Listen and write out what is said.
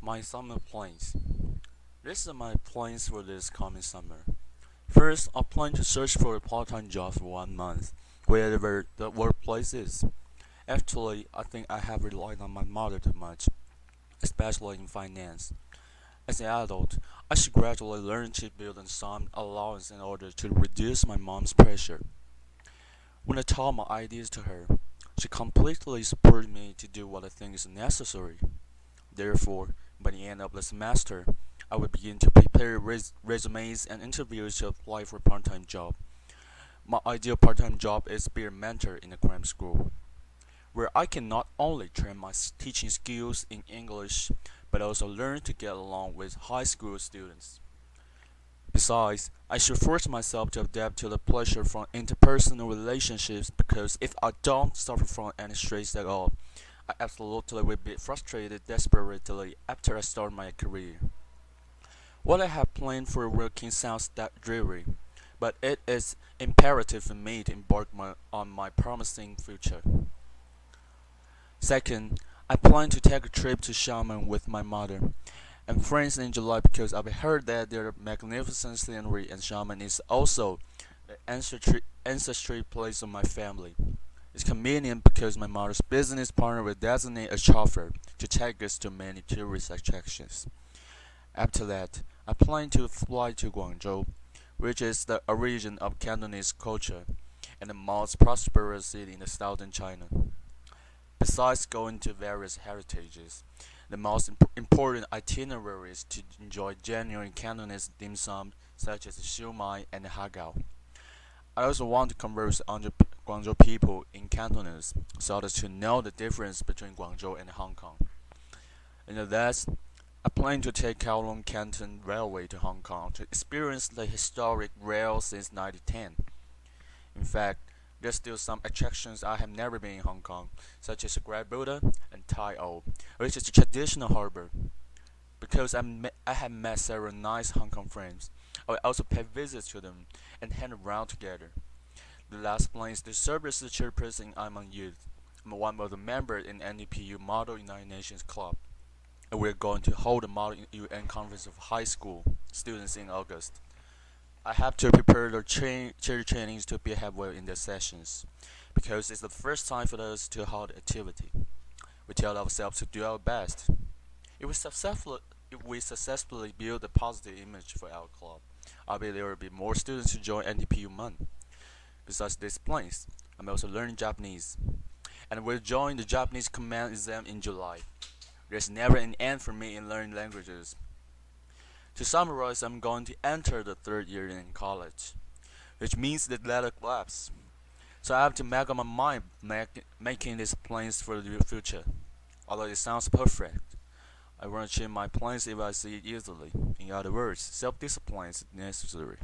My summer plans. These are my plans for this coming summer. First, I plan to search for a part-time job for 1 month, wherever the workplace is. Actually, I think I have relied on my mother too much, especially in finance. As an adult, I should gradually learn to build in some allowance in order to reduce my mom's pressure. When I told my ideas to her, she completely supported me to do what I think is necessary. Therefore, by the end of the semester, I will begin to prepare resumes and interviews to apply for a part-time job. My ideal part-time job is being a mentor in a grammar school, where I can not only train my teaching skills in English, but also learn to get along with high school students. Besides, I should force myself to adapt to the pressure from interpersonal relationships because if I don't suffer from any stress at all, I absolutely will be frustrated desperately after I start my career. What I have planned for working sounds that dreary, but it is imperative for me to embark on my promising future. Second, I plan to take a trip to Xiamen with my mother and friends in July because I've heard that their magnificent scenery in Xiamen is also the ancestry place of my family. It's convenient because my mother's business partner will designate a chauffeur to take us to many tourist attractions. After that, I plan to fly to Guangzhou, which is the origin of Cantonese culture and the most prosperous city in the southern China. Besides going to various heritages, the most important itinerary is to enjoy genuine Cantonese dim sum such as shumai and hagao. I also want to converse with Guangzhou people in Cantonese so as to know the difference between Guangzhou and Hong Kong. And last, I plan to take Kowloon Canton Railway to Hong Kong to experience the historic rail since 1910. In fact, there's still some attractions I have never been in Hong Kong, such as the Great Buddha and Tai O, which is a traditional harbor. Because I have met several nice Hong Kong friends, I will also pay visits to them and hang around together. The last plan is to serve as the chairperson among youth. I'm one of the members in NDPU Model United Nations Club, and we're going to hold a Model UN Conference of high school students in August. I have to prepare the chair trainings to behave well in the sessions, because it's the first time for us to hold the activity. We tell ourselves to do our best. If we successfully build a positive image for our club, I believe there will be more students to join NDPU Month. Besides these plans, I'm also learning Japanese, and will join the Japanese command exam in July. There's never an end for me in learning languages. To summarize, I'm going to enter the third year in college, which means the latter collapse. So I have to make up my mind making these plans for the future. Although it sounds perfect, I won't change my plans if I see it easily. In other words, self-discipline is necessary.